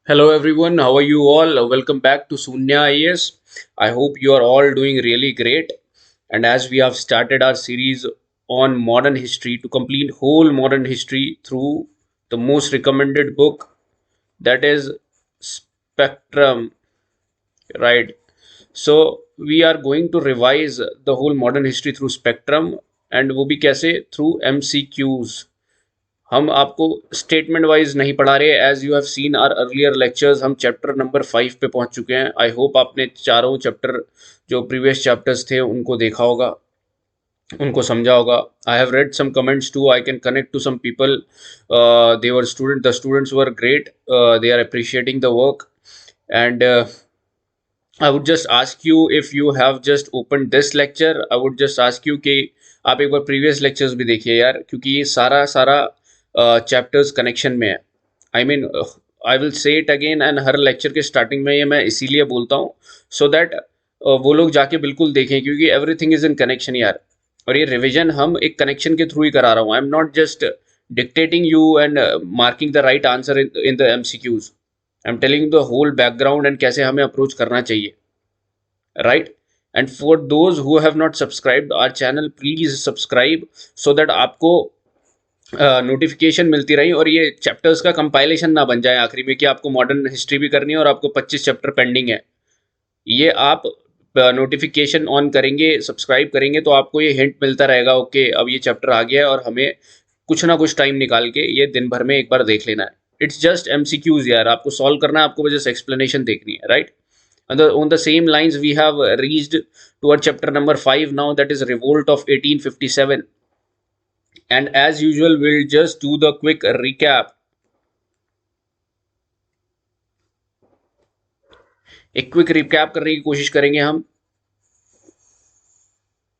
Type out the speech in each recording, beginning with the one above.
Hello everyone, how are you all? Welcome back to Sunya IAS. I hope you are all doing really great. And as we have started our series on modern history to complete whole modern history through the most recommended book, that is Spectrum, right? So we are going to revise the whole modern history through Spectrum, and वो भी कैसे? Through MCQs. हम आपको statement wise नहीं पढ़ा रहे। As you have seen our earlier lectures, हम chapter number 5 पे पहुंच चुके हैं। आई होप आपने चारों चैप्टर जो प्रीवियस चैप्टर्स थे उनको देखा होगा, उनको समझा होगा। I have read some comments too, I can connect to some people. They were student, the students were great, they are appreciating the work and I would just ask you, if you have just opened this lecture, I would just ask you कि आप एक बार previous lectures भी देखिए यार, क्योंकि ये सारा सारा चैप्टर्स कनेक्शन में है। आई मीन, आई विल से it again, and her lecture के स्टार्टिंग में ये मैं इसीलिए बोलता हूँ सो दैट वो लोग जाके बिल्कुल देखें, क्योंकि एवरीथिंग इज इन कनेक्शन यार। और ये रिविजन हम एक कनेक्शन के थ्रू ही करा रहा हूँ। I am not just dictating you and marking the right answer in the MCQs। I am telling the whole background and कैसे हमें अप्रोच करना चाहिए, right? And for those who have not subscribed our channel, please subscribe so that आपको notification मिलती रही और ये chapters का कंपाइलेशन ना बन जाए आखिरी में कि आपको मॉडर्न हिस्ट्री भी करनी है और आपको 25 चैप्टर पेंडिंग है। ये आप नोटिफिकेशन ऑन करेंगे, सब्सक्राइब करेंगे तो आपको ये हिंट मिलता रहेगा, ओके अब ये चैप्टर आ गया है और हमें कुछ ना कुछ टाइम निकाल के ये दिन भर में एक बार देख लेना है। इट्स जस्ट MCQs यार, आपको सॉल्व करना है, आपको जस्ट एक्सप्लेनेशन देखनी है, right? On the same lines, we have reached toward chapter number 5 now, that is Revolt of 1857. And as usual, we'll just do the quick recap. एक quick recap करने की कोशिश करेंगे हम।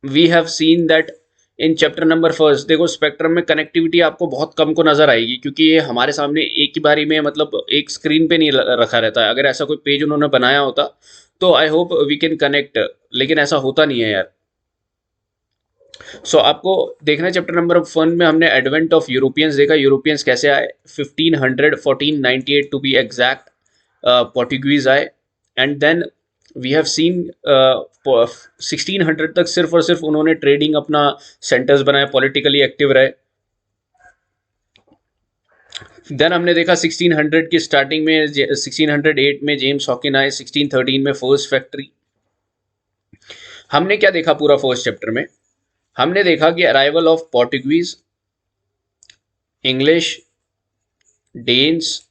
We have seen that in chapter number first, देखो spectrum में connectivity आपको बहुत कम को नजर आएगी, क्योंकि ये हमारे सामने एक ही बारी में, मतलब एक स्क्रीन पे नहीं रखा रहता है। अगर ऐसा कोई पेज उन्होंने बनाया होता तो I hope we can connect, लेकिन ऐसा होता नहीं है यार। आपको देखना है चैप्टर नंबर 1 में हमने एडवेंट ऑफ यूरोपियंस देखा, यूरोपियंस कैसे आए 1500 1498 टू बी एग्जैक्ट, पोर्टुगीज आए। And then we have seen 1600 तक सिर्फ और सिर्फ उन्होंने ट्रेडिंग अपना सेंटर्स बनाए, पॉलिटिकली एक्टिव रहे। देन हमने देखा 1600 की स्टार्टिंग में 1608 में जेम्स हॉकिन आए, 1613 में फर्स्ट फैक्ट्री। हमने क्या देखा पूरा फर्स्ट चैप्टर में? हमने देखा कि arrival of Portuguese, English, Danes,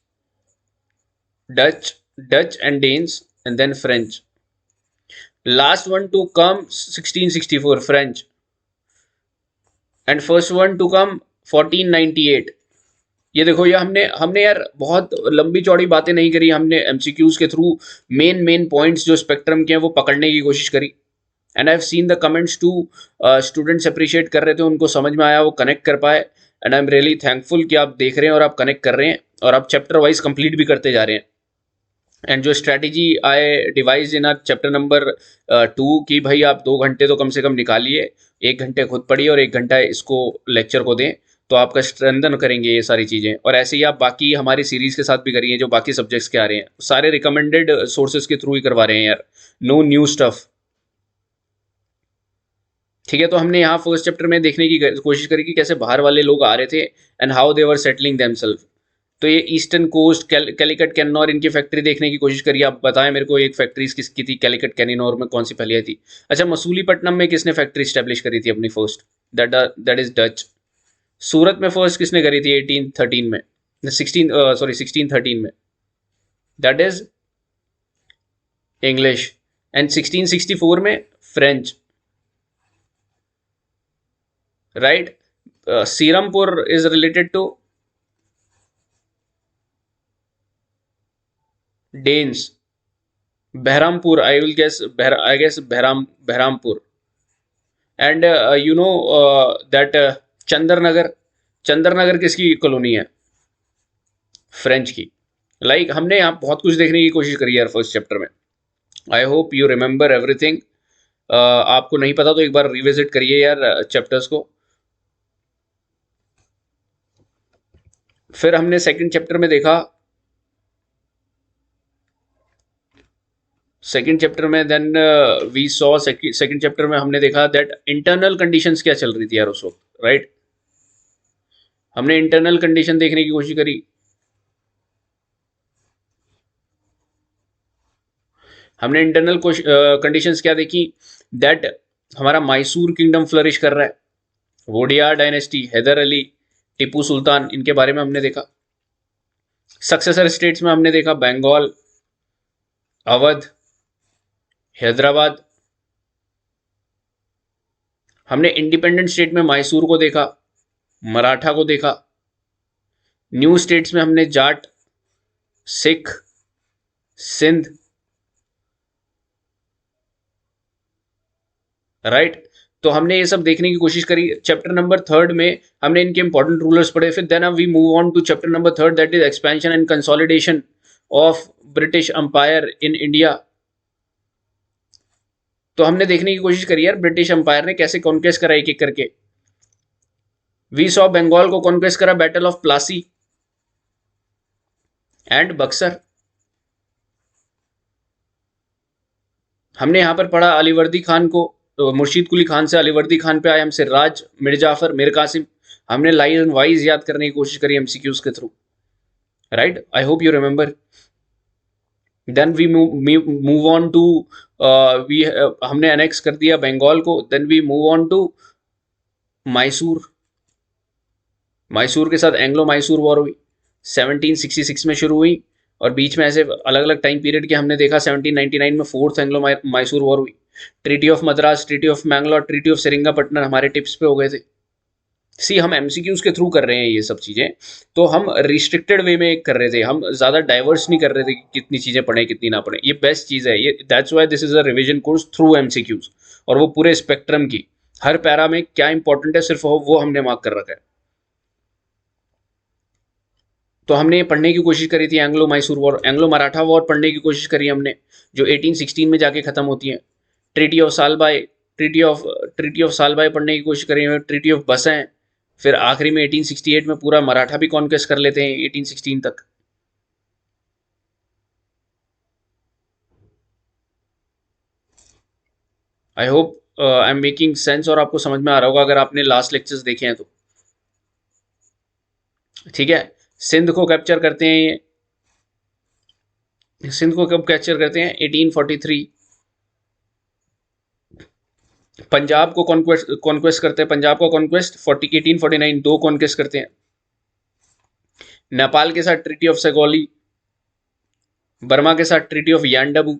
Dutch and Danes, and then French. Last one to come 1664 French, and first one to come 1498। ये देखो, ये हमने हमने यार बहुत लंबी चौड़ी बातें नहीं करी, हमने MCQs के थ्रू मेन पॉइंट्स जो स्पेक्ट्रम के हैं वो पकड़ने की कोशिश करी। And I have seen the comments too, students appreciate कर रहे थे, उनको समझ में आया, वो कनेक्ट कर पाए। And I am really thankful कि आप देख रहे हैं और आप कनेक्ट कर रहे हैं और आप चैप्टर वाइज कंप्लीट भी करते जा रहे हैं। एंड जो strategy I devise in our chapter number 2 कि भाई आप 2 घंटे तो कम से कम निकालिए, 1 घंटे खुद पढ़िए और 1 घंटा इसको लेक्चर को दें, तो आपका स्ट्रेंथन करेंगे ये सारी चीज़ें। और ऐसे ही आप बाकी हमारी सीरीज़ के साथ भी करिए, जो बाकी सब्जेक्ट्स के आ रहे हैं सारे रिकमेंडेड सोर्सेज के थ्रू ही करवा रहे हैं यार, नो न्यू स्टफ। ठीक है, तो हमने यहाँ फर्स्ट चैप्टर में देखने की कोशिश करी कि कैसे बाहर वाले लोग आ रहे थे and how they were settling themselves. तो ये ईस्टर्न कोस्ट, कैलिकट, कैनिनोर, इनकी फैक्ट्री देखने की कोशिश करी। आप बताएं मेरे को, एक फैक्ट्रीज किसकी थी कैलिकट कैनिनोर में, कौन सी फैली थी? अच्छा, मसूलीपट्टनम में किसने फैक्ट्री स्टैब्लिश करी थी अपनी first? That is Dutch. Surat में फर्स्ट किसने करी थी 1813 में, 1613 में? That is English. एंड 1664 में French, right? Serampore is related to Danes. Baharampur, I will guess, I guess Baharampur. And you know that Chandernagar, Chandernagar किसकी कॉलोनी है? फ्रेंच की। लाइक हमने यहाँ बहुत कुछ देखने की कोशिश करी यार फर्स्ट चैप्टर में। आई होप यू रिमेंबर एवरीथिंग। आपको नहीं पता तो एक बार रिविजिट करिए यार चैप्टर्स को। फिर हमने सेकंड चैप्टर में देखा सेकंड चैप्टर में then we saw, second chapter में हमने देखा दैट इंटरनल कंडीशंस क्या चल रही थी यार उस वक्त, राइट। हमने इंटरनल कंडीशन देखने की कोशिश करी। हमने इंटरनल कंडीशंस क्या देखी, दैट हमारा मैसूर किंगडम फ्लरिश कर रहा है, वोडियार डायनेस्टी, हैदर अली, टीपू सुल्तान, इनके बारे में हमने देखा। सक्सेसर स्टेट्स में हमने देखा बंगाल, अवध, हैदराबाद। हमने इंडिपेंडेंट स्टेट में मैसूर को देखा, मराठा को देखा। न्यू स्टेट्स में हमने जाट, सिख, सिंध, राइट। तो हमने ये सब देखने की कोशिश करी। चैप्टर नंबर थर्ड में हमने इनके इंपॉर्टेंट रूलर्स पढ़े। फिर then we move on to chapter number third, that is expansion and consolidation of British empire in India. तो हमने देखने की कोशिश करी यार ब्रिटिश एम्पायर ने कैसे कॉन्क्वेस्ट करा एक एक करके। वी सॉ बंगाल को कॉन्क्वेस्ट करा battle of Plassey and Buxar. हमने यहां पर पढ़ा अलीवर्दी खान को, तो मुर्शीद कुली खान से अलीवर्दी खान पे आए हम, सिराज, मिर जाफर, मिर कासिम। हमने लाइन वाइज याद करने की कोशिश करी एमसीक्यूज के through, right. I hope you remember. Then we move on to, we हमने अनेक्स कर दिया बंगाल को। Then we move on to Mysore. Mysore के साथ एंग्लो मैसूर वॉर हुई, 1766 में शुरू हुई, और बीच में ऐसे अलग अलग टाइम पीरियड के हमने देखा। 1799 में फोर्थ एंग्लो मैसूर वॉर हुई। Treaty of Madras, treaty of Mangalore, treaty of Seringapatam हमारे टिप्स पे हो गए थे। सी हम एमसीक्यूज के थ्रू कर रहे हैं ये सब चीजें, तो हम रिस्ट्रिक्टेड वे में कर रहे थे, हम ज्यादा डाइवर्स नहीं कर रहे थे कि कितनी चीजें पढ़े कितनी ना पढ़े। ये बेस्ट चीज है ये, that's why this is a revision course through MCQs. और वो पूरे स्पेक्ट्रम की, हर पैरा में क्या इंपॉर्टेंट है सिर्फ वो हमने मार्क कर रखा है। तो हमने ये पढ़ने की कोशिश करी थी Anglo Mysore war, Anglo Maratha war पढ़ने की कोशिश करी हमने, जो 1816 में जाके खत्म होती है। Treaty of Salbai, treaty of Salbai पढ़ने की कोशिश करी, ट्रीटी ऑफ बसैं। फिर आखिरी में 1868 में पूरा मराठा भी कॉन्क्वेस्ट कर लेते हैं 1816 तक। I hope I am making sense और आपको समझ में आ रहा होगा अगर आपने लास्ट लेक्चर्स देखे हैं तो। ठीक है, सिंध को कैप्चर करते हैं ये, सिंध को कब कैप्चर करते हैं, 1843। पंजाब को कॉन्क्वेस्ट करते हैं, पंजाब का कॉन्क्वेस्ट 1849, दो कॉन्क्वेस्ट करते हैं। नेपाल के साथ ट्रीटी ऑफ सेगोली, बर्मा के साथ ट्रीटी ऑफ यांडबू,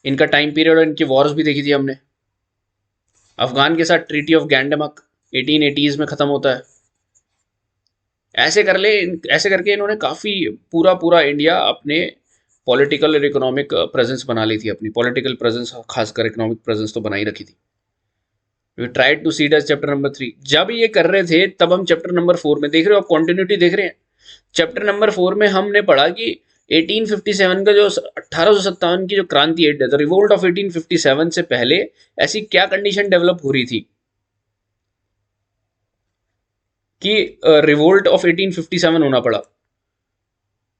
इनका टाइम पीरियड और इनकी वॉर्स भी देखी थी हमने। अफगान के साथ ट्रीटी ऑफ गैंडमक 1880s में खत्म होता है। ऐसे कर ले, ऐसे करके इन्होंने काफी पूरा पूरा इंडिया अपने पॉलिटिकल और इकोनॉमिक प्रेजेंस बना ली थी, अपनी पॉलिटिकल प्रेजेंस, खासकर इकोनॉमिक प्रेजेंस तो बनाई रखी थी। We tried to see as chapter number 3। जब ये कर रहे थे तब हम चैप्टर नंबर 4 में देख रहे हो, आप कॉन्टिन्यूटी देख रहे हैं। चैप्टर नंबर 4 में हमने पढ़ा कि 1857 का जो 1857 की जो क्रांति है, द रिवोल्ट ऑफ 1857 से पहले ऐसी क्या कंडीशन डेवलप हो रही थी कि रिवोल्ट ऑफ 1857 होना पड़ा।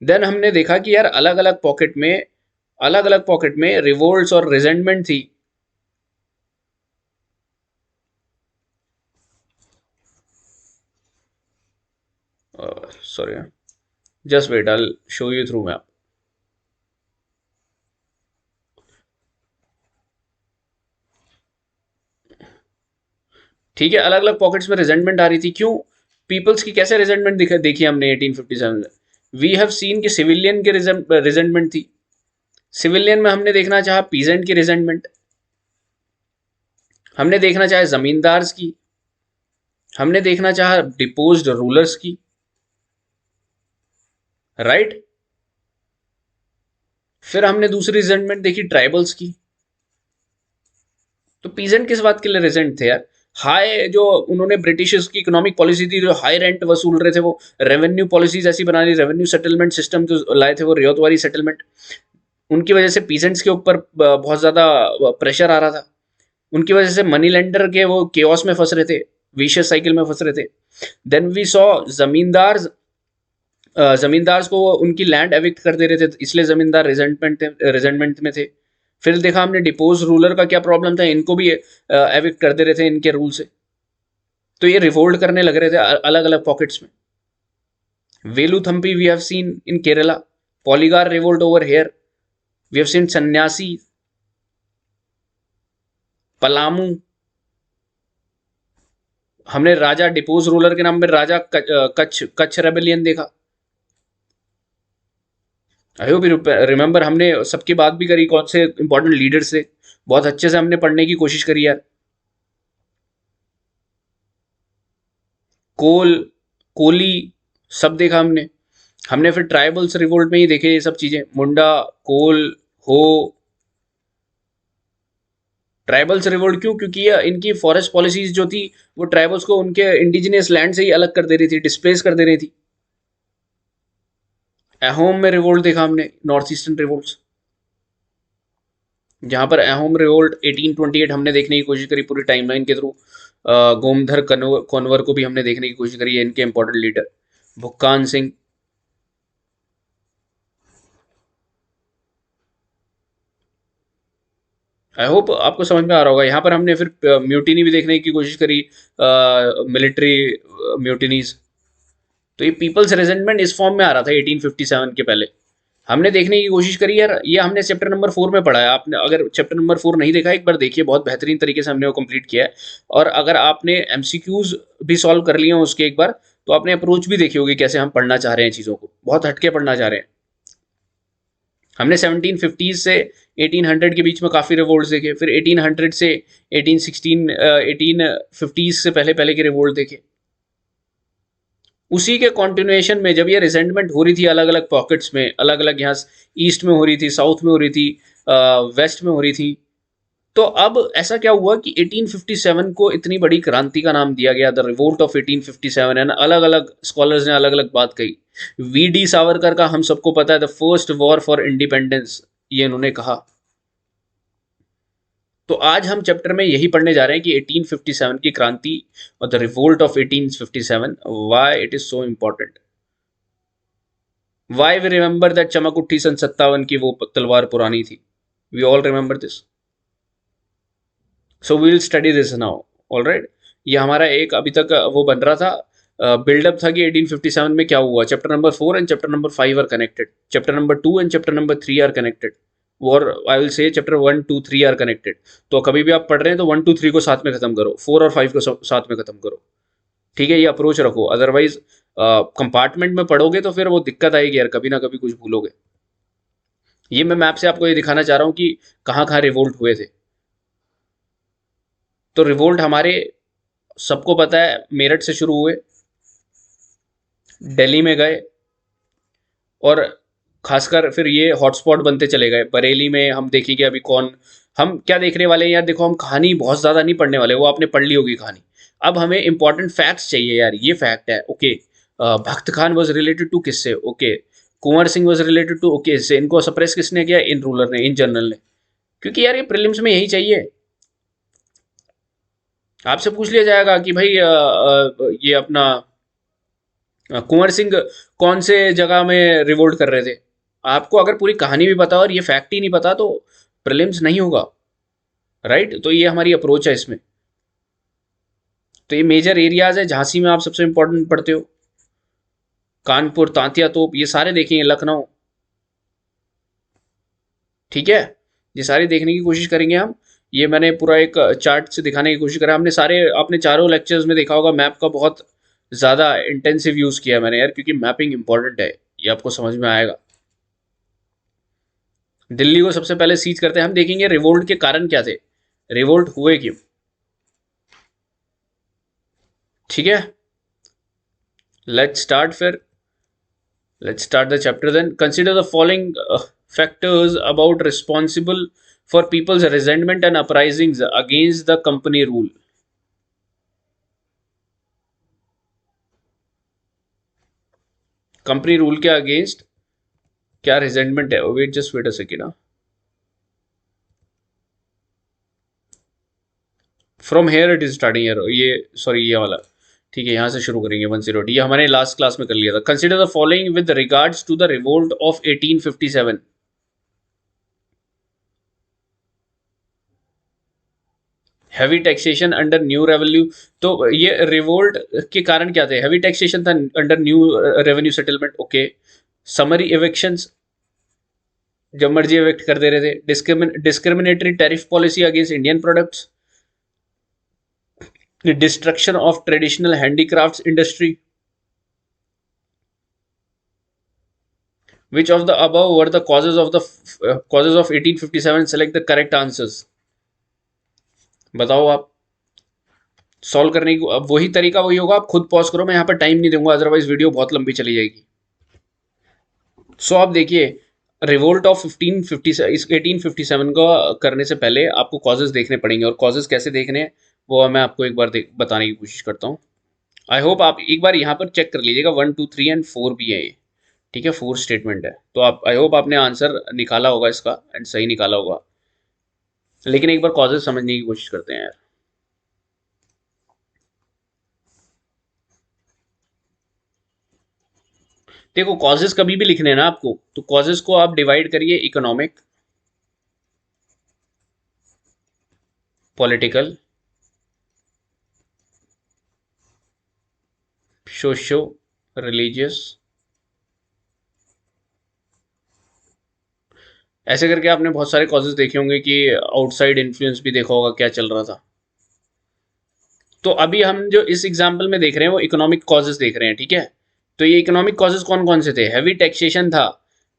देन हमने देखा कि यार अलग अलग पॉकेट में रिवोल्ट्स और रिजेंटमेंट थी। Sorry, just wait, I will show you through map. ठीक है, अलग अलग पॉकेट्स में रिजेंटमेंट आ रही थी। क्यों? पीपल्स की कैसे रिजेंटमेंट देखी हमने 1857 में। वी हैव सीन कि सिविलियन की रिजेंटमेंट थी। सिविलियन में हमने देखना चाहा पीजेंट की रिजेंटमेंट, हमने देखना चाहे जमींदार्स की, हमने देखना चाहा डिपोज्ड रूलर्स की, राइट। फिर हमने दूसरी रिजेंटमेंट देखी ट्राइबल्स की। तो पीजेंट किस बात के लिए रिजेंट थे यार? हाई जो उन्होंने ब्रिटिशर्स की इकोनॉमिक पॉलिसी थी, जो हाई रेंट वसूल रहे थे, वो रेवेन्यू पॉलिसीज ऐसी बना ली, रेवेन्यू सेटलमेंट सिस्टम जो लाए थे वो रियायतवारी सेटलमेंट, उनकी वजह से पीजेंट्स के ऊपर बहुत ज्यादा प्रेशर आ रहा था। उनकी वजह से मनी लेंडर के वो केओस में फंस रहे थे, विशियस साइकिल में फंस रहे थे। देन वी सॉ जमींदार्स को उनकी लैंड एविक्ट कर दे रहे थे, इसलिए जमींदार रिजेंटमेंट में थे। फिर देखा हमने डिपोज रूलर का क्या प्रॉब्लम था, इनको भी एविक्ट कर दे रहे थे इनके रूल से, तो ये रिवोल्ट करने लग रहे थे अलग अलग पॉकेट्स में। Veluthampi we have seen in Kerala, Poligar revolt over here, we have seen Sanyasi, Palamu, हमने राजा डिपोज रूलर के नाम में राजा कच्छ कच्छ रेबेलियन देखा। आई होप रिमेंबर, हमने सबकी बात भी करी, कौन से इंपॉर्टेंट लीडर्स थे, बहुत अच्छे से हमने पढ़ने की कोशिश करी यार। कोल, कोली, सब देखा हमने। हमने फिर ट्राइबल्स रिवोल्ट में ही देखे ये सब चीजें, मुंडा, कोल, हो। ट्राइबल्स रिवोल्ट क्यों? क्योंकि ये इनकी फॉरेस्ट पॉलिसीज जो थी वो ट्राइबल्स को उनके इंडिजिनियस लैंड से ही अलग कर दे रही थी, डिस्प्लेस कर दे रही थी। अहोम में रिवोल्ट देखा हमने, नॉर्थ ईस्टर्न रिवोल्ट्स, जहां पर अहोम रिवोल्ट 1828 हमने देखने की कोशिश करी पूरी टाइमलाइन के थ्रू। गोमधर कन्वर को भी हमने देखने की कोशिश करी है, इनके important leader. Bhukkan Singh, I hope आपको समझ में आ रहा होगा। यहाँ पर हमने फिर म्यूटिनी भी देखने की कोशिश करी, मिलिट्री म्यूटिनीज। तो ये पीपल्स रेजेंटमेंट इस फॉर्म में आ रहा था 1857 के पहले। हमने देखने की कोशिश करी यार, ये हमने चैप्टर नंबर 4 में पढ़ा है। आपने अगर चैप्टर नंबर 4 नहीं देखा, एक बार देखिए, बहुत बेहतरीन तरीके से हमने वो कंप्लीट किया है। और अगर आपने एमसीक्यूज भी सॉल्व कर लिए हो उसके एक बार, तो आपने अप्रोच भी देखी होगी कैसे हम पढ़ना चाह रहे हैं चीज़ों को, बहुत हटके पढ़ना चाह रहे हैं। हमने 1750 से 1800 के बीच में काफ़ी रिवोल्ट देखे, फिर 1800 से 1850 से पहले पहले के रिवोल्ट देखे। उसी के कॉन्टिन्यूएशन में जब ये रिसेंटमेंट हो रही थी अलग अलग पॉकेट्स में, अलग अलग, यहाँ ईस्ट में हो रही थी, साउथ में हो रही थी, वेस्ट में हो रही थी, तो अब ऐसा क्या हुआ कि 1857 को इतनी बड़ी क्रांति का नाम दिया गया, द रिवोल्ट ऑफ 1857 है ना। अलग अलग स्कॉलर्स ने अलग अलग बात कही। वी डी सावरकर का हम सबको पता है, the first war for independence, ये इन्होंने कहा। तो आज हम चैप्टर में यही पढ़ने जा रहे हैं कि 1857 की क्रांति और the revolt of 1857, why it is so important, why we remember that चमक उठी सन 57 की वो तलवार पुरानी थी। We all remember this, so we will study this now. Alright, ये हमारा एक अभी तक वो बन रहा था, बिल्डअप था कि 1857 में क्या हुआ। Chapter number 4 and chapter number 5 are connected, chapter number 2 and chapter number 3 are connected, और I will say chapter 1 2 3 are connected. तो कभी भी आप पढ़ रहे हैं तो 1 2 3 को साथ में खत्म करो, 4 और 5 को साथ में खत्म करो, ठीक है? ये अप्रोच रखो, अदरवाइज कंपार्टमेंट में पढ़ोगे तो फिर वो दिक्कत आएगी यार, कभी ना कभी कुछ भूलोगे। ये मैं मैप से आपको ये दिखाना चाह रहा हूँ कि कहाँ कहाँ रिवोल्ट हुए थे। तो रिवोल्ट हमारे सबको पता है मेरठ से शुरू हुए, दिल्ली में गए, और खासकर फिर ये हॉटस्पॉट बनते चले गए। बरेली में हम देखेंगे अभी कौन, हम क्या देखने वाले हैं यार। देखो, हम कहानी बहुत ज़्यादा नहीं पढ़ने वाले, वो आपने पढ़ ली होगी कहानी। अब हमें इंपॉर्टेंट फैक्ट्स चाहिए यार, ये फैक्ट है, okay. Bakht Khan was related to किससे? Okay. Kunwar Singh was related to, okay, इससे। इनको सप्रेस किसने किया? इन रूलर ने, इन जनरल ने। क्योंकि यार ये प्रीलिम्स में यही चाहिए। आपसे पूछ लिया जाएगा कि भाई ये अपना कुंवर सिंह कौन से जगह में रिवोल्ट कर रहे थे। आपको अगर पूरी कहानी भी पता और ये फैक्ट ही नहीं पता तो प्रीलिम्स नहीं होगा, राइट? तो ये हमारी अप्रोच है इसमें। तो ये मेजर एरियाज है, झांसी में आप सबसे इंपॉर्टेंट पढ़ते हो, कानपुर, तांतिया तोप, ये सारे देखेंगे, लखनऊ, ठीक है? ये सारे देखने की कोशिश करेंगे हम। ये मैंने पूरा एक चार्ट से दिखाने की कोशिश करा। हमने सारे, आपने चारों लेक्चर्स में देखा होगा, मैप का बहुत ज़्यादा इंटेंसिव यूज़ किया मैंने यार, क्योंकि मैपिंग इंपॉर्टेंट है, ये आपको समझ में आएगा। दिल्ली को सबसे पहले सीज करते हैं, हम देखेंगे रिवोल्ट के कारण क्या थे, रिवोल्ट हुए क्यों, ठीक है? लेट्स स्टार्ट फिर, let's start the chapter then. Consider the following factors about responsible for people's resentment and uprisings against the company rule. Company rule के अगेंस्ट क्या रिजेंटमेंट है? Wait, just wait a second. From here it is starting year, ये sorry ये वाला, ठीक है, यहाँ से शुरू करेंगे 108। ये हमारे लास्ट क्लास में कर लिया था। Consider the following with regards to the revolt of 1857। Heavy taxation under new revenue, तो ये रिवोल्ट के कारण क्या थे? हैवी टैक्सेशन था under new revenue settlement, okay. Summary evictions, जब मर्जी इवेक्ट कर दे रहे थे। Discriminatory tariff policy against Indian products, destruction of traditional handicrafts industry. Which of the above were the causes of 1857? Select the correct answers. बताओ आप। Solve करने की अब वही तरीका वही होगा, आप खुद पॉज करो, मैं यहाँ पर टाइम नहीं दूंगा, अदरवाइज वीडियो बहुत लंबी चली जाएगी। सो आप देखिए, रिवोल्ट ऑफ 1857 का करने से पहले आपको कॉजेज देखने पड़ेंगे, और कॉजेज कैसे देखने हैं वो मैं आपको एक बार बताने की कोशिश करता हूँ। आई होप आप एक बार यहाँ पर चेक कर लीजिएगा, 1 2 3 एंड 4 भी है ये, ठीक है, 4 स्टेटमेंट है। तो आप, आई होप आपने आंसर निकाला होगा इसका, एंड सही निकाला होगा। लेकिन एक बार कॉजेज समझने की कोशिश करते हैं यार। देखो, कॉजेज कभी भी लिखने हैं ना आपको, तो कॉजेज को आप डिवाइड करिए, इकोनॉमिक, पॉलिटिकल, सोशो, रिलीजियस, ऐसे करके आपने बहुत सारे कॉजेज देखे होंगे कि आउटसाइड इन्फ्लुएंस भी देखा होगा क्या चल रहा था। तो अभी हम जो इस एग्जाम्पल में देख रहे हैं वो इकोनॉमिक कॉजेज देख रहे हैं, ठीक है। तो ये इकोनॉमिक कॉजेज कौन कौन से थे? हैवी टैक्सेशन था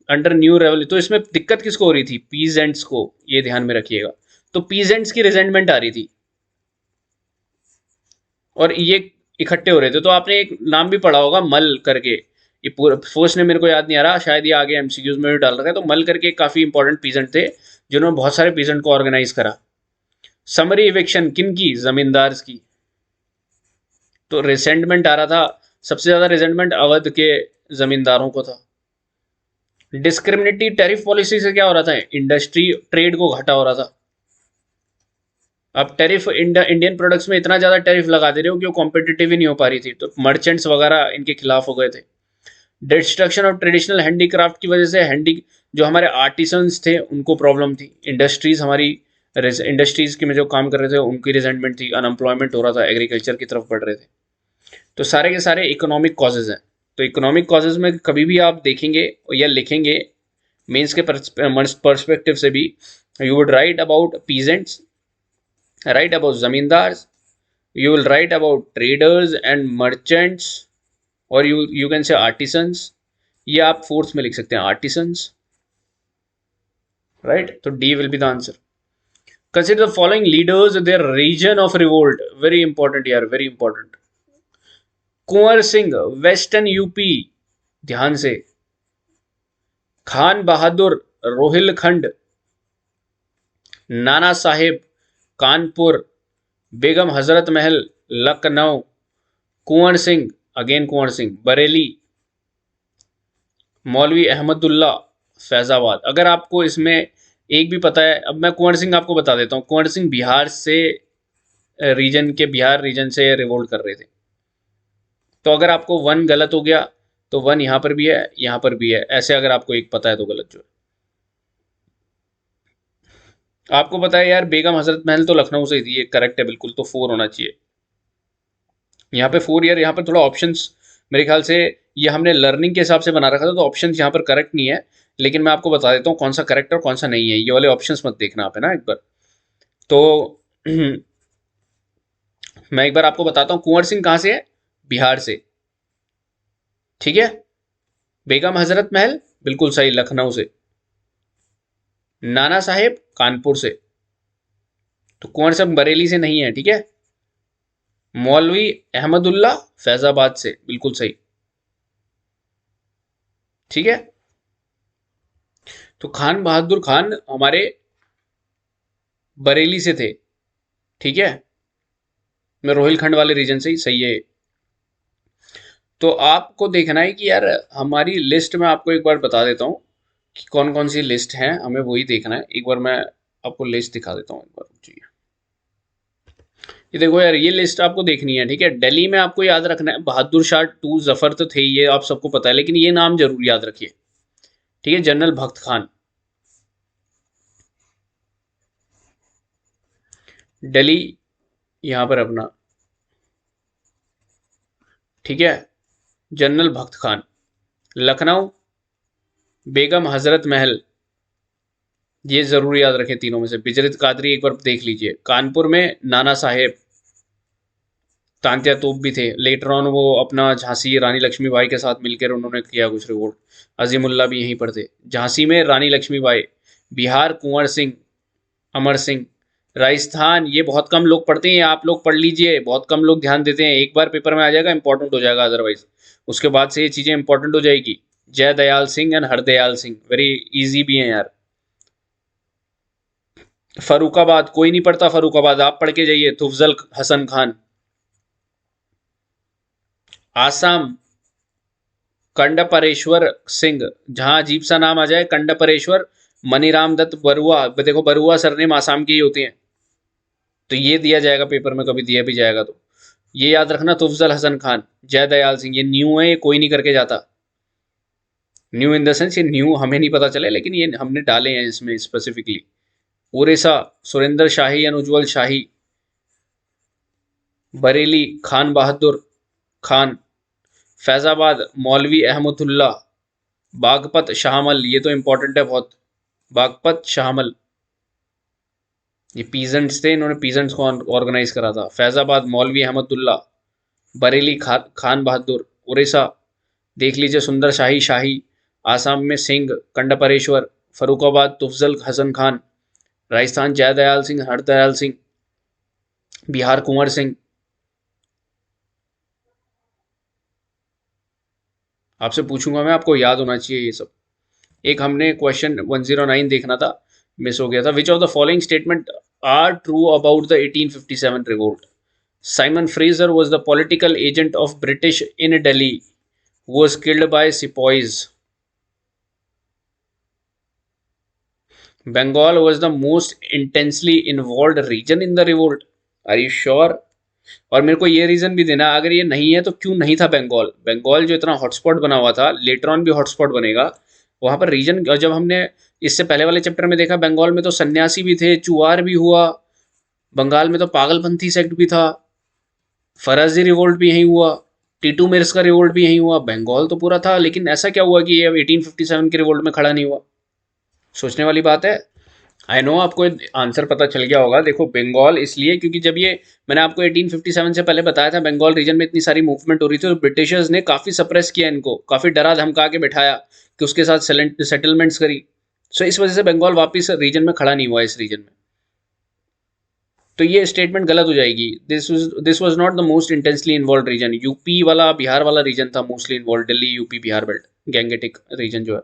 अंडर न्यू रेवेन्यू, तो इसमें दिक्कत किसको हो रही थी? पीजेंट्स को, ये ध्यान में रखिएगा। तो पीजेंट्स की रिजेंटमेंट आ रही थी और ये इकट्ठे हो रहे थे। तो आपने एक नाम भी पढ़ा होगा, मल करके, ये पूरा फर्स्ट ने मेरे को याद नहीं आ रहा, शायद ये आगे एमसीक्यूज में भी डाल रखा है। तो मल करके काफी इंपॉर्टेंट पीजेंट थे जिन्होंने बहुत सारे पीजेंट को ऑर्गेनाइज करा। समरी इवेक्शन किन की? जमींदार की। तो रिसेंटमेंट आ रहा था, सबसे ज्यादा रिसेंटमेंट अवध के जमींदारों को था। डिस्क्रिमिनेटरी टैरिफ पॉलिसी से क्या हो रहा था? इंडस्ट्री ट्रेड को घाटा हो रहा था। अब टैरिफ इंडियन प्रोडक्ट्स में इतना ज्यादा टैरिफ लगा दे रहे हो कि वो कॉम्पिटिटिव ही नहीं हो पा रही थी, तो मर्चेंट्स वगैरह इनके खिलाफ हो गए थे। डिस्ट्रक्शन ऑफ ट्रेडिशनल हैंडीक्राफ्ट की वजह से हैंडी जो हमारे आर्टिसंस थे उनको प्रॉब्लम थी। इंडस्ट्रीज हमारी, इंडस्ट्रीज के में जो काम कर रहे थे उनकी रिजेंटमेंट थी, अनएम्प्लॉयमेंट हो रहा था, एग्रीकल्चर की तरफ बढ़ रहे थे। तो सारे के सारे इकोनॉमिक कॉजेज हैं। तो इकोनॉमिक कॉजेज में कभी भी आप देखेंगे या लिखेंगे मेंस के पर्सपेक्टिव से भी, you would write about peasants, right about zamindars, you will write about traders and merchants, और you can say artisans। ये आप फोर्थ में लिख सकते हैं, artisans, right? तो D will be the answer। Consider the following leaders, their region of revolt, very important यार, very important। Kunwar Singh, western UP, ध्यान से। खान बहादुर, रोहिलखंड। नाना साहेब, कानपुर। बेगम हजरत महल, लखनऊ। कुंवर सिंह, अगेन कुंवर सिंह, बरेली। मौलवी अहमदुल्ला, फैजाबाद। अगर आपको इसमें एक भी पता है, अब मैं कुंवर सिंह आपको बता देता हूँ। कुंवर सिंह बिहार से, बिहार रीजन से रिवोल्ट कर रहे थे। तो अगर आपको वन गलत हो गया तो वन यहाँ पर भी है, यहाँ पर भी है, ऐसे अगर आपको एक पता है तो गलत जो है। आपको पता है यार, बेगम हजरत महल तो लखनऊ से ही थी, ये करेक्ट है बिल्कुल, तो 4 होना चाहिए यहाँ पे। 4 यार, यहाँ पर थोड़ा ऑप्शंस मेरे ख्याल से ये हमने लर्निंग के हिसाब से बना रखा था, तो ऑप्शंस यहाँ पर करेक्ट नहीं है। लेकिन मैं आपको बता देता हूँ कौन सा करेक्ट और कौन सा नहीं है, ये वाले ऑप्शंस मत देखना आप, है ना, एक बार। तो मैं एक बार आपको बताता हूँ, कुंवर सिंह कहाँ से है? बिहार से, ठीक है। बेगम हजरत महल बिल्कुल सही, लखनऊ से। नाना साहेब कानपुर से। तो कुंवर सिंह बरेली से नहीं है, ठीक है। मौलवी अहमदुल्ला फैजाबाद से, बिल्कुल सही, ठीक है। तो खान बहादुर खान हमारे बरेली से थे, ठीक है, मैं रोहिलखंड वाले रीजन से ही, सही है। तो आपको देखना है कि यार हमारी लिस्ट में, आपको एक बार बता देता हूँ कि कौन कौन सी लिस्ट है, हमें वही देखना है। एक बार मैं आपको लिस्ट दिखा देता हूँ एक बार, रुकिए। ये देखो यार, ये लिस्ट आपको देखनी है, ठीक है। दिल्ली में आपको याद रखना है, बहादुर शाह टू जफर तो थे, ये आप सबको पता है, लेकिन ये नाम जरूर याद रखिए, ठीक है। जनरल भक्त खान, दिल्ली यहाँ पर अपना, ठीक है, जनरल भक्त खान। लखनऊ, बेगम हजरत महल, ये जरूर याद रखें तीनों में से। बिजरित कादरी एक बार देख लीजिए। कानपुर में नाना साहेब, तांत्या तोप भी थे। लेटर ऑन वो अपना झांसी रानी लक्ष्मीबाई के साथ मिलकर उन्होंने किया कुछ रिवोल्ट। अजीमुल्ला भी यहीं पर थे। झांसी में रानी लक्ष्मीबाई। बिहार कुंवर सिंह, अमर सिंह। राजस्थान ये बहुत कम लोग पढ़ते हैं, आप लोग पढ़ लीजिए, बहुत कम लोग ध्यान देते हैं। एक बार पेपर में आ जाएगा, इंपॉर्टेंट हो जाएगा, अदरवाइज उसके बाद से ये चीजें इंपॉर्टेंट हो जाएगी। जय Dayal Singh and Hardayal Singh, very easy भी है यार। फरुखाबाद, कोई नहीं पढ़ता फरुखाबाद, आप पढ़ के जाइए। तुफजल हसन खान। आसाम, कंडपरेश्वर सिंह। जहां अजीब सा नाम आ जाए, कंडपरेश्वर मनीराम दत्त बरुआ, देखो बरुआ सरनेम आसाम के ही होते हैं, तो ये दिया जाएगा पेपर में, कभी दिया भी जाएगा तो ये याद रखना। तुफजल हसन खान, जय दयाल सिंह, ये न्यू है, ये कोई नहीं करके जाता। न्यू इन द सेंस, ये न्यू हमें नहीं पता चले, लेकिन ये हमने डाले हैं इसमें स्पेसिफिकली। उड़ीसा, सुरेंद्र शाही एंड उज्जवल शाही। बरेली, खान बहादुर खान। फैजाबाद, मौलवी अहमदुल्ला। बागपत, शाहमल, ये तो इंपॉर्टेंट है बहुत। बागपत, शाहमल, ये पीजेंट्स थे, इन्होंने पीजेंट्स को ऑर्गेनाइज करा था। फैजाबाद, मौलवी अहमदुल्ला। बरेली, खान बहादुर। उड़ीसा देख लीजिए, सुंदर शाही शाही। आसाम में सिंह, कंडपरेश्वर। फरुखाबाद, तुफजल हसन खान। राजस्थान, जय दयाल सिंह, हरदयाल सिंह। बिहार, कुंवर सिंह। आपसे पूछूंगा मैं, आपको याद होना चाहिए ये सब। एक हमने क्वेश्चन 109 देखना था, मिस हो गया था। Which of the following statement are true about the 1857 revolt? Simon Fraser was the political agent of British in Delhi who was killed by sepoys. Bengal was the most intensely involved region in the revolt. Are you sure? और मेरे को ये reason भी देना, अगर ये नहीं है तो क्यों नहीं था बंगाल। बंगाल जो इतना हॉटस्पॉट बना हुआ था, लेटर ऑन भी हॉटस्पॉट बनेगा, वहां पर रीजन। जब हमने इससे पहले वाले चैप्टर में देखा, बंगाल में तो सन्यासी भी थे, चुआर भी हुआ, बंगाल में तो पागलपंथी सेक्ट भी था, फराजी रिवोल्ट भी यहीं हुआ, टीटू मिर्स का रिवोल्ट भी यहीं हुआ, बंगाल तो पूरा था। लेकिन ऐसा क्या हुआ कि ये 1857 के रिवोल्ट में खड़ा नहीं हुआ? सोचने वाली बात है। आई नो आपको आंसर पता चल गया होगा। देखो बंगाल इसलिए क्योंकि जब ये, मैंने आपको 1857 से पहले बताया था, बंगाल रीजन में इतनी सारी मूवमेंट हो रही थी, तो ब्रिटिशर्स ने काफ़ी सप्रेस किया इनको, काफ़ी डरा धमका के बिठाया कि उसके साथ सेटलमेंट्स करी। सो इस वजह से बंगाल वापस रीजन में खड़ा नहीं हुआ, इस रीजन में। तो ये स्टेटमेंट गलत हो जाएगी। This was not the most intensely involve region. UP वाला, बिहार वाला रीजन था mostly involve, Delhi UP Bihar belt, Gangetic region जो है,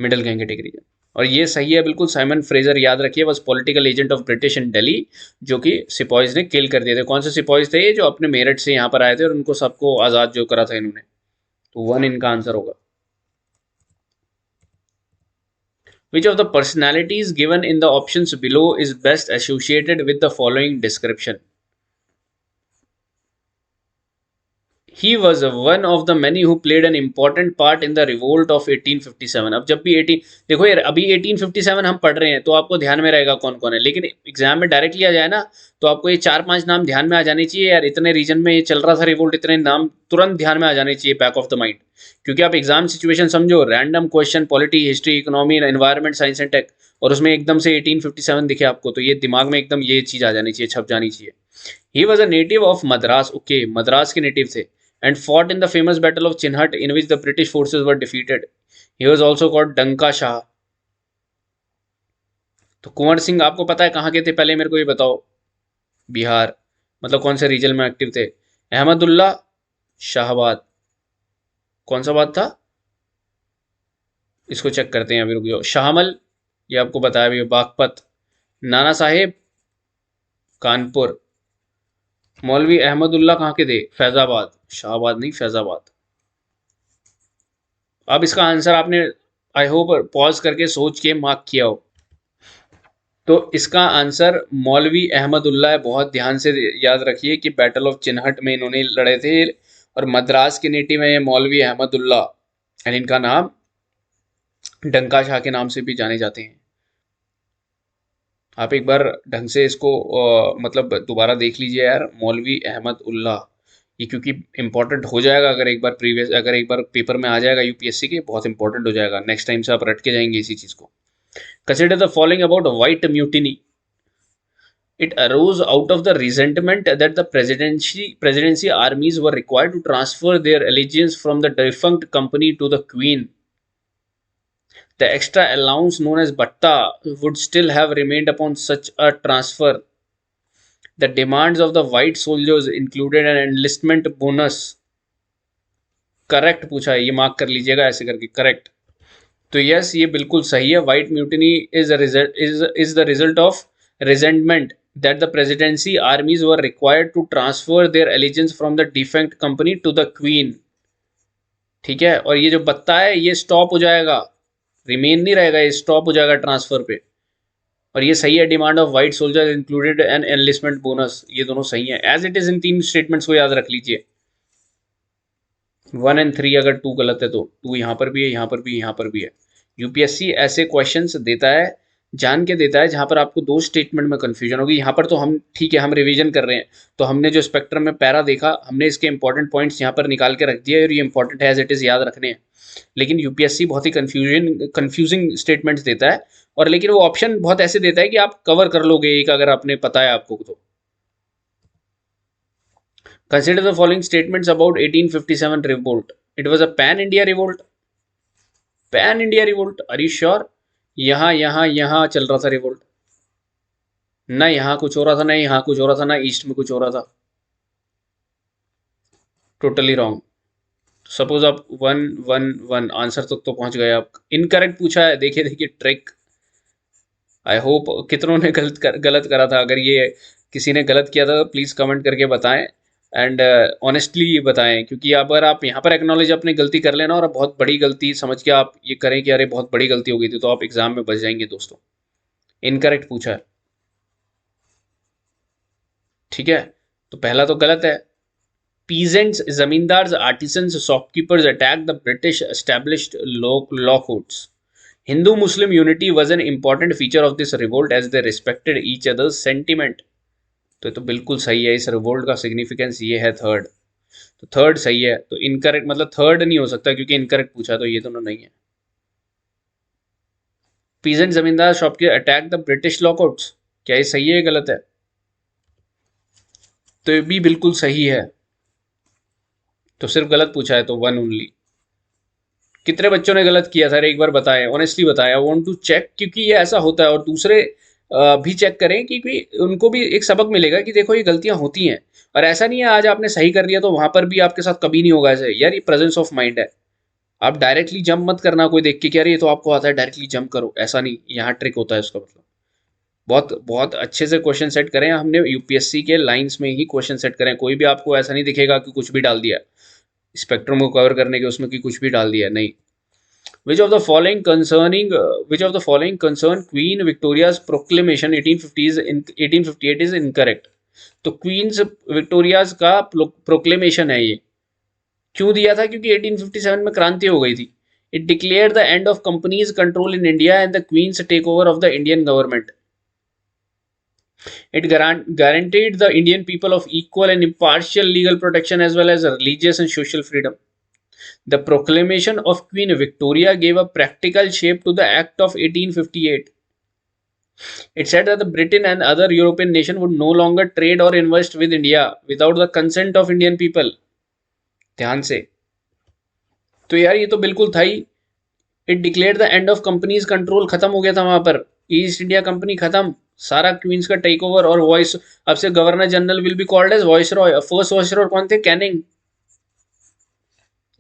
मिडल गैंगेटिक रीजन। और ये सही है बिल्कुल। साइमन फ्रेजर, याद रखिए, बस political agent of British in Delhi, जो कि सिपॉइज ने किल कर दिए थे। कौन से सिपॉइज थे ये? जो अपने मेरठ से यहाँ पर आए थे और उनको सबको आज़ाद जो करा था इन्होंने। तो वन इनका आंसर होगा। Which of the personalities given in the options below is best associated with the following description? He was one of the many who played an important part in the revolt of 1857. अब जब भी 18, देखो यार, अभी 1857 हम पढ़ रहे हैं तो आपको ध्यान में रहेगा कौन कौन है, लेकिन एग्जाम में डायरेक्टली आ जाए ना, तो आपको ये 4-5 नाम ध्यान में आ जाने चाहिए यार। इतने रीजन में ये चल रहा था रिवोल्ट, इतने नाम तुरंत ध्यान में आ जाने चाहिए, बैक ऑफ द माइंड। क्योंकि आप एग्जाम सिचुएशन समझो, random question, polity, history, economy, environment, science and tech, और उसमें एकदम से 1857 दिखे आपको, तो ये दिमाग में एकदम ये चीज आ जानी चाहिए, छप जानी चाहिए। He was a native of Madras, okay, Madras के नेटिव थे, and fought in the famous battle of Chinhut in which the British forces were defeated. He was also called Danka Shah. तो कुंवर सिंह आपको पता है कहाँ के थे? पहले मेरे को ये बताओ। बिहार, मतलब कौन से रीजन में एक्टिव थे? अहमदुल्ला, शाहबाद, कौन सा बात था? इसको चेक करते हैं, अभी रुक जाओ। शाहमल, ये आपको बताया भी, बागपत। नाना साहेब, कानपुर। मौलवी अहमदुल्ला कहाँ के थे? फैजाबाद, शाहबाद नहीं, फैजाबाद। अब इसका आंसर आपने, आई होप, पॉज करके सोच के मार्क किया हो। तो इसका आंसर मौलवी अहमदुल्ला है। बहुत ध्यान से याद रखिए कि बैटल ऑफ चिन्हट में इन्होंने लड़े थे, और मद्रास के नेटिव है ये मौलवी अहमदुल्ला, एंड इनका नाम डंका शाह के नाम से भी जाने जाते हैं। आप एक बार ढंग से इसको मतलब दोबारा देख लीजिए यार, मौलवी अहमद उल्ला। ये क्योंकि इंपॉर्टेंट हो जाएगा, अगर एक बार पेपर में आ जाएगा यूपीएससी के, बहुत इंपॉर्टेंट हो जाएगा, नेक्स्ट टाइम से आप रट के जाएंगे इसी चीज को। Consider the following about white mutiny. It arose out of the resentment that the presidency armies were required to transfer their allegiance from the defunct company to the queen. The extra allowance known as batta would still have remained upon such a transfer. The demands of the white soldiers included an enlistment bonus. Correct पूछा है, ये mark कर लीजिएगा ऐसे करके, correct. तो yes, ये बिल्कुल सही है। White mutiny is the result of resentment that the presidency armies were required to transfer their allegiance from the defunct company to the queen। ठीक है, और ये जो बत्ता है ये स्टॉप हो जाएगा, रिमेन नहीं रहेगा, ये स्टॉप हो जाएगा ट्रांसफर पे। और ये सही है, demand of white soldier included an enlistment bonus, ये दोनों सही है एज इट इज। इन तीन स्टेटमेंट्स को याद रख लीजिए। 1 और 3, अगर 2 गलत है तो 2 यहाँ पर भी है, यहाँ पर भी, यहाँ पर भी है। यूपीएससी ऐसे क्वेश्चंस देता है, जान के देता है, जहां पर आपको दो स्टेटमेंट में कंफ्यूजन होगी। यहाँ पर तो हम ठीक है, हम रिवीजन कर रहे हैं, तो हमने जो स्पेक्ट्रम में पैरा देखा, हमने इसके इंपॉर्टेंट पॉइंट्स यहाँ पर निकाल के रख दिया और ये इंपॉर्टेंट है, एज इट इज याद रखने हैं। लेकिन यूपीएससी बहुत ही कंफ्यूजिंग स्टेटमेंट्स देता है, और लेकिन वो ऑप्शन बहुत ऐसे देता है कि आप कवर कर लोगे एक, अगर आपने पता है आपको तो। Consider the following statements about 1857 revolt. It was a pan-India revolt. Pan-India revolt. Are you sure? यहाँ चल रहा था रिवोल्ट, ना यहाँ कुछ हो रहा था, ना यहाँ कुछ हो रहा था, ना ईस्ट में कुछ हो रहा था। Totally wrong. सपोज आप 111 आंसर तक तो पहुंच गए, आप इनकरेक्ट पूछा है। देखिए देखिए ट्रिक। आई होप कितनों ने गलत करा था। अगर ये किसी ने गलत किया था तो प्लीज़ कमेंट करके बताएं, एंड ऑनेस्टली बताएं, क्योंकि अगर आप यहाँ पर एक्नॉलेज अपनी गलती कर लेना और बहुत बड़ी गलती समझ के आप ये करें कि अरे बहुत बड़ी गलती हो गई थी, तो आप एग्जाम में बच जाएंगे दोस्तों। इनकरेक्ट पूछा है, ठीक है, तो पहला तो गलत है। Peasants, zamindars, artisans, shopkeepers attack the British established law courts. Hindu Muslim unity was an important feature of this revolt as they respected each other's sentiment। तो ये तो बिल्कुल सही है, इस रिवोल्ट का सिग्निफिकेंस ये है थर्ड, तो थर्ड सही है। तो इनकरेक्ट मतलब थर्ड नहीं हो सकता, क्योंकि इनकरेक्ट पूछा, तो ये दोनों नहीं है। पीजेंट, जमींदार, shopkeeper attack the British law courts, क्या ये सही है गलत है? तो ये भी बिल्कुल सही है, तो सिर्फ गलत पूछा है, तो 1 ओनली। कितने बच्चों ने गलत किया था एक बार बताएं, ऑनेस्टली बताएं, आई वांट टू चेक, क्योंकि ये ऐसा होता है और दूसरे भी चेक करें, क्योंकि उनको भी एक सबक मिलेगा कि देखो ये गलतियां होती हैं। और ऐसा नहीं है आज आपने सही कर लिया तो वहां पर भी आपके साथ कभी नहीं होगा ऐसे, यार ये प्रेजेंस ऑफ माइंड है। आप डायरेक्टली जंप मत करना कोई देख के कि यार ये तो आपको आता है, डायरेक्टली जंप करो, ऐसा नहीं, यहाँ ट्रिक होता है उसका मतलब। बहुत बहुत अच्छे से क्वेश्चन सेट करें, हमने यूपीएससी के लाइंस में ही क्वेश्चन सेट करें, कोई भी आपको ऐसा नहीं दिखेगा कि कुछ भी डाल दिया स्पेक्ट्रम को कवर करने के उसमें कि कुछ भी डाल दिया, नहीं। Which of the following concern Queen Victoria's proclamation 1858 is incorrect? तो क्वींस विक्टोरियाज का प्रोक्लेमेशन है ये, क्यों दिया था? क्योंकि 1857 में क्रांति हो गई थी। It declare the end of company's control in India and the queen's take over of the Indian government. It guaranteed the Indian people of equal and impartial legal protection as well as religious and social freedom. The proclamation of Queen Victoria gave a practical shape to the Act of 1858. It said that the Britain and other European nations would no longer trade or invest with India without the consent of Indian people। ध्यान से, तो यार ये तो बिल्कुल था ही। It declare the end of company's control, खत्म हो गया था वहां पर, ईस्ट इंडिया कंपनी खत्म, सारा क्वींस का टेक ओवर। और वॉइस, अब से governor general will be called as viceroy. First viceroy कौन थे? Canning.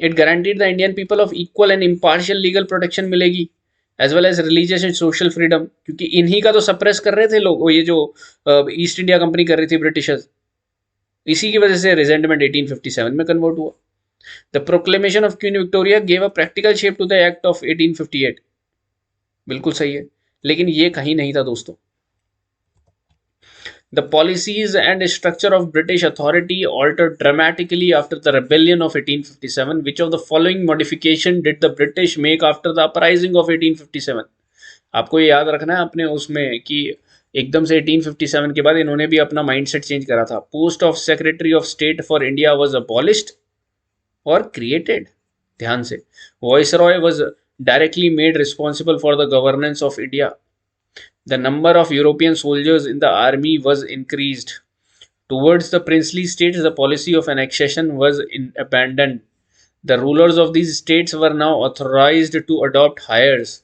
It guaranteed the Indian people of equal and impartial legal protection मिलेगी, as well as religious and social freedom, क्योंकि इन्हीं का तो suppress कर रहे थे लोग, ये जो ईस्ट इंडिया कंपनी कर रही थी ब्रिटिशर्स, इसी की वजह से रिजेंटमेंट 1857 में कन्वर्ट हुआ। The proclamation of Queen Victoria gave a practical shape to the act of 1858, बिल्कुल सही है, लेकिन ये कहीं नहीं था दोस्तों। The policies and structure of British authority altered dramatically after the rebellion of 1857. Which of the following modification did the British make after the uprising of 1857? आपको ये याद रखना है अपने उसमें कि एकदम से 1857 के बाद इन्होंने भी अपना माइंडसेट चेंज करा था। Post of secretary of state for India was abolished और क्रिएटेड। ध्यान से, viceroy was directly made responsible for the governance of India. The number of European soldiers in the army was increased. Towards the princely states, the policy of annexation was abandoned. The rulers of these states were now authorized to adopt hires.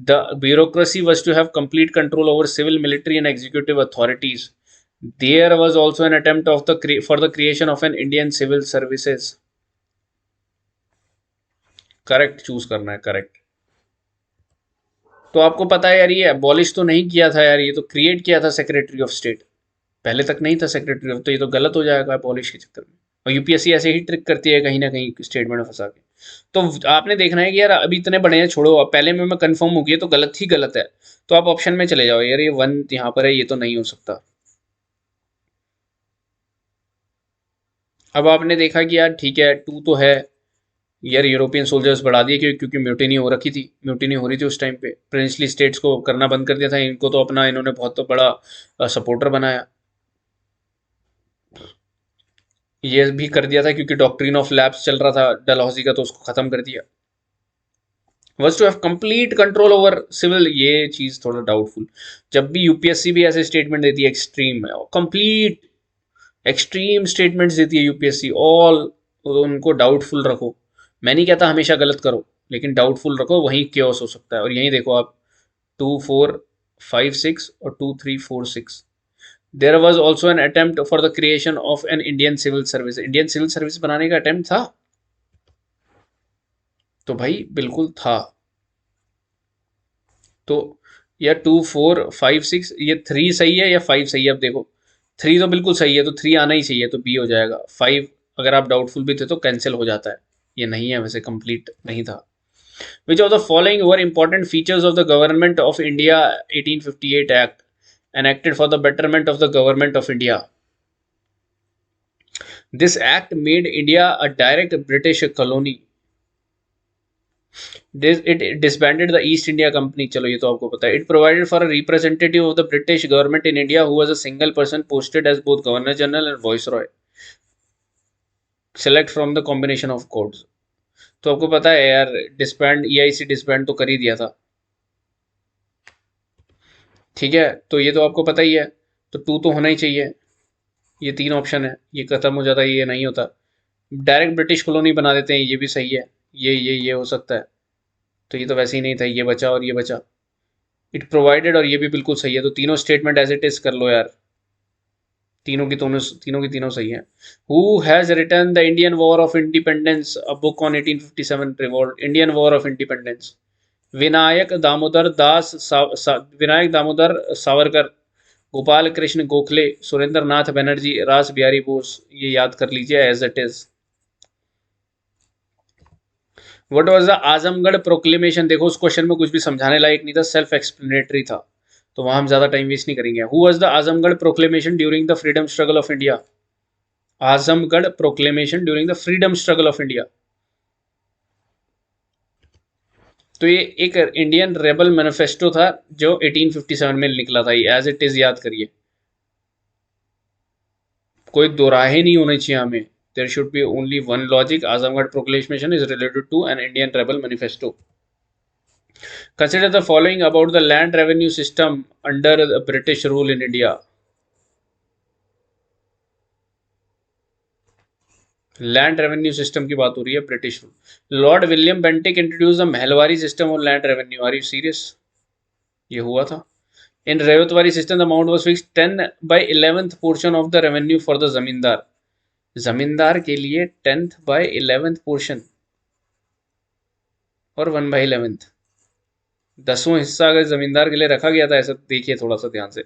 The bureaucracy was to have complete control over civil, military, and executive authorities. There was also an attempt for the creation of an Indian civil services. Correct choose करना है, correct. तो आपको पता है यार, ये abolish तो नहीं किया था यार, ये तो क्रिएट किया था सेक्रेटरी ऑफ स्टेट। पहले तक नहीं था सेक्रेटरी ऑफ, तो ये तो गलत हो जाएगा पॉलिश के चक्कर में। और यूपीएससी ऐसे ही ट्रिक करती है कहीं ना कहीं स्टेटमेंट में फंसा के। तो आपने देखना है कि यार अभी इतने बड़े हैं, छोड़ो, अब पहले में मैं कंफर्म हो गया तो गलत ही गलत है, तो आप ऑप्शन में चले जाओ यार, ये वन यहाँ पर है, ये तो नहीं हो सकता। अब आपने देखा कि यार ठीक है, टू तो है यार, यूरोपियन सोल्जर्स बढ़ा दिए क्योंकि म्यूटिनी हो रखी थी, म्यूटिनी हो रही थी उस टाइम पे, प्रिंसली स्टेट्स को करना बंद कर दिया था, इनको तो अपना इन्होंने बहुत तो बड़ा सपोर्टर बनाया। ये भी कर दिया था क्योंकि डॉक्ट्रिन ऑफ लैप्स चल रहा था डलहौजी का, तो उसको खत्म कर दिया। Was to have complete control over civil, ये चीज थोड़ा डाउटफुल। जब भी यूपीएससी भी ऐसे स्टेटमेंट देती है एक्सट्रीम कंप्लीट, एक्सट्रीम स्टेटमेंट्स देती है यूपीएससी, ऑल, उनको डाउटफुल रखो। मैं नहीं कहता हमेशा गलत करो, लेकिन डाउटफुल रखो, वहीं क्योस हो सकता है। और यहीं देखो आप, 2456 और 2346, there was also an attempt for the creation of an Indian civil service. Indian civil service बनाने का अटेम्प्ट था, तो भाई बिल्कुल था। तो या 2456, ये 3 सही है या 5 सही है? अब देखो, 3 तो बिल्कुल सही है, तो 3 आना ही चाहिए, तो बी हो जाएगा। 5 अगर आप डाउटफुल भी थे तो कैंसिल हो जाता है, ये नहीं है, वैसे कंप्लीट नहीं था। Which of the following were important features of the government of India 1858 act enacted for the betterment of the government of India? This act made India a direct British colony. It disbanded the East India Company. चलो ये तो आपको पता है. It provided for a representative of the British government in India who was a single person posted as both Governor General and Viceroy. Select from the combination of codes. तो आपको पता है यार, डिस्बैंड, EIC डिस्बैंड तो कर ही दिया था, ठीक है, तो ये तो आपको पता ही है, तो 2 तो होना ही चाहिए। ये 3 ऑप्शन है, ये खत्म हो जाता है, ये नहीं होता। डायरेक्ट ब्रिटिश कॉलोनी बना देते हैं, ये भी सही है, ये हो सकता है, तो ये तो वैसे ही नहीं था, ये बचा और ये बचा। इट प्रोवाइडेड, और ये भी बिल्कुल सही है, तो तीनों स्टेटमेंट एज इट इज कर लो यार, तीनों सही है। Who has written the Indian war of independence, a book on 1857 revolt, Indian war of independence? Vinayak Damodar Vinayak Damodar Savarkar, Gopal Krishna Gokhale, Surendra Nath Banerjee, Ras Bihari Bose. ये याद कर लीजिए as it is. What was the Azamgarh proclamation? देखो उस क्वेश्चन में कुछ भी समझाने लायक नहीं था, सेल्फ एक्सप्लेनेटरी था, तो वहां हम ज्यादा टाइम वेस्ट नहीं करेंगे। Who was the Azamgarh proclamation during the freedom struggle of India? Azamgarh proclamation during the freedom struggle of India, तो ये एक इंडियन रेबल मैनिफेस्टो था जो 1857 में निकला था, एज इट इज याद करिए, कोई दो राहें नहीं होनी चाहिए हमें, there should be only one logic. Azamgarh proclamation is related to an Indian rebel manifesto. Consider the following about the land revenue system under the British rule in India. Land revenue system की बात हो रही है, British rule. Lord William Bentinck introduce the Mahalwari system on land revenue, are you serious? ये हुआ था। In Ryotwari system the amount was fixed 10/11 portion of the revenue for the zamindar. Zamindar के लिए 10/11 पोर्शन और 1/11, 10वां हिस्सा अगर जमींदार के लिए रखा गया था, ऐसा देखिए थोड़ा सा ध्यान से।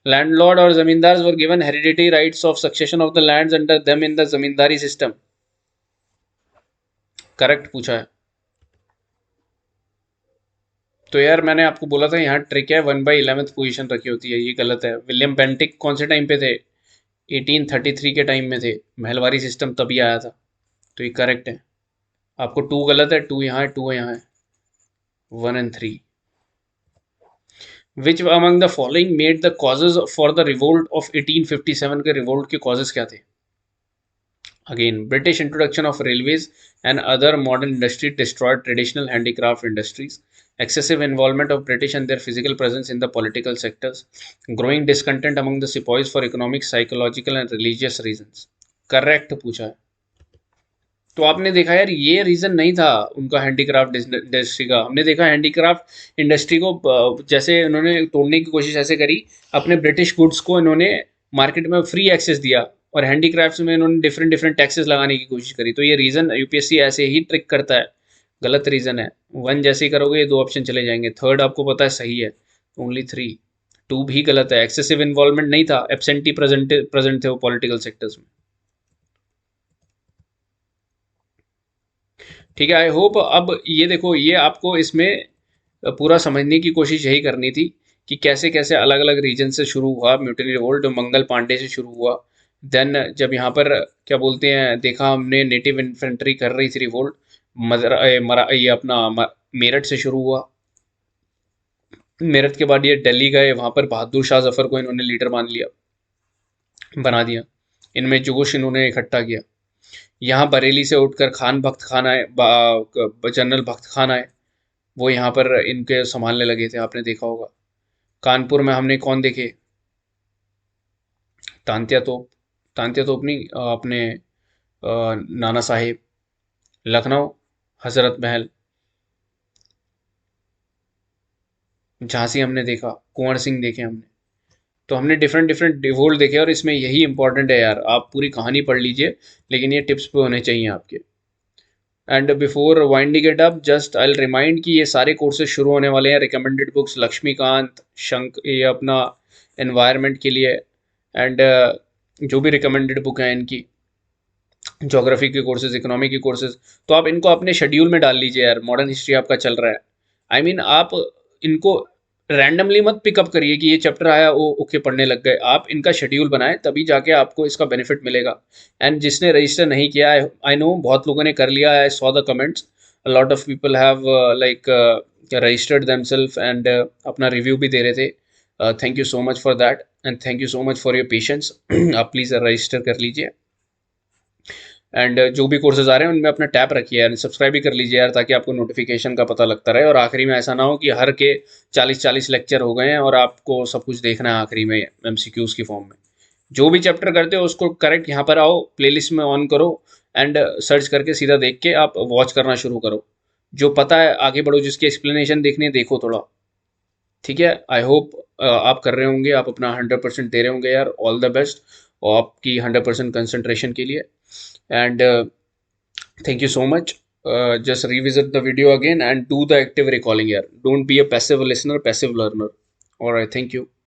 लैंडलॉर्ड और जमींदार were given hereditary rights of succession of the lands under them in the zamindari system. Correct पूछा है। तो यार मैंने आपको बोला था यहाँ ट्रिक है, 1/11 पोजीशन रखी होती है, ये गलत है। विलियम बेंटिक कौन से टाइम पे थे? 1833 के टाइम में थे, महलवारी सिस्टम तभी आया था, तो ये करेक्ट है। आपको 2 गलत है, 2 यहाँ है, 2 यहाँ है, 1 and 3। Which among the following made the causes for the revolt of 1857 के रिवोल्ट के कॉजेज क्या थे? Again, British introduction of railways and other modern industry destroyed traditional handicraft industries. Excessive involvement of British and their physical presence in the political sectors. Growing discontent among the sepoys for economic, psychological and religious reasons. Correct पूछा है। तो आपने देखा यार, ये reason नहीं था उनका हैंडीक्राफ्ट इंडस्ट्री का। हमने देखा हैंडीक्राफ्ट इंडस्ट्री को जैसे इन्होंने तोड़ने की कोशिश ऐसे करी, अपने ब्रिटिश गुड्स को इन्होंने मार्केट में फ्री एक्सेस दिया, और हैंडीक्राफ्ट्स में इन्होंने डिफरेंट डिफरेंट टैक्सेस लगाने की कोशिश करी। तो ये रीज़न यूपीएससी ऐसे ही ट्रिक करता है। गलत रीज़न है। वन जैसे ही करोगे ये दो ऑप्शन चले जाएंगे, थर्ड आपको पता है सही है, ओनली थ्री। टू भी गलत है, एक्सेसिव इन्वॉल्वमेंट नहीं था, एब्सेंटी प्रेजेंट थे वो पॉलिटिकल सेक्टर्स में। ठीक है, आई होप अब ये देखो, ये आपको इसमें पूरा समझने की कोशिश यही करनी थी कि कैसे कैसे अलग अलग रीजन से शुरू हुआ म्यूटिनी रिवोल्ट। मंगल पांडे से शुरू हुआ, देन जब यहाँ पर क्या बोलते हैं देखा हमने नेटिव इन्फेंट्री कर रही थी रिवोल्ट, ये अपना मेरठ से शुरू हुआ। मेरठ के बाद ये दिल्ली गए, वहाँ पर बहादुर शाह जफर को इन्होंने लीडर बना दिया, इनमें जोश इन्होंने इकट्ठा किया। यहाँ बरेली से उठकर खान भक्त खान आए, जनरल भक्त खान आए, वो यहाँ पर इनके संभालने लगे थे, आपने देखा होगा। कानपुर में हमने कौन देखे? तांत्या तोप, तांत्या तोप नहीं, अपने नाना साहेब। लखनऊ हजरत महल। झांसी हमने देखा, कुंवर सिंह देखे हमने। तो हमने डिफरेंट डिफरेंट डिवोल्ट देखे, और इसमें यही इंपॉर्टेंट है यार, आप पूरी कहानी पढ़ लीजिए, लेकिन ये टिप्स पे होने चाहिए आपके। And before winding it up, just I remind कि ये सारे कोर्सेज शुरू होने वाले हैं। रिकमेंडेड बुक्स लक्ष्मीकांत, ये अपना एनवायरनमेंट के लिए, एंड जो भी रिकमेंडेड बुक हैं इनकी, ज्योग्राफी के कोर्सेज, इकोनॉमी के कोर्सेज, तो आप इनको अपने शेड्यूल में डाल लीजिए यार। मॉडर्न हिस्ट्री आपका चल रहा है, आई मीन आप इनको रैंडमली मत पिकअप करिए कि ये चैप्टर आया वो ओके पढ़ने लग गए। आप इनका शेड्यूल बनाएं, तभी जाके आपको इसका बेनिफिट मिलेगा। एंड जिसने रजिस्टर नहीं किया, आई नो बहुत लोगों ने कर लिया, I saw the comments, a lot of people have like registered themselves and अपना रिव्यू भी दे रहे थे। Thank you so much for that, and thank you so much for your patience. आप प्लीज़ रजिस्टर कर लीजिए, एंड जो भी कोर्सेज आ रहे हैं उनमें अपना टैप रखिए यार, सब्सक्राइब भी कर लीजिए यार, ताकि आपको नोटिफिकेशन का पता लगता रहे। और आखिरी में ऐसा ना हो कि हर के 40-40 लेक्चर हो गए हैं और आपको सब कुछ देखना है आखिरी में एमसीक्यूज की फॉर्म में। जो भी चैप्टर करते हो उसको करेक्ट यहाँ पर आओ, प्लेलिस्ट में ऑन करो, एंड सर्च करके सीधा देख के आप वॉच करना शुरू करो। जो पता है आगे बढ़ो, जिसकी एक्सप्लेनेशन देखनी है देखो थोड़ा। ठीक है, आई होप आप कर रहे होंगे, आप अपना 100% दे रहे होंगे यार। ऑल द बेस्ट और आपकी 100% कंसंट्रेशन के लिए, and thank you so much. Just revisit the video again and do the active recalling here. Don't be a passive listener, passive learner. All right, thank you.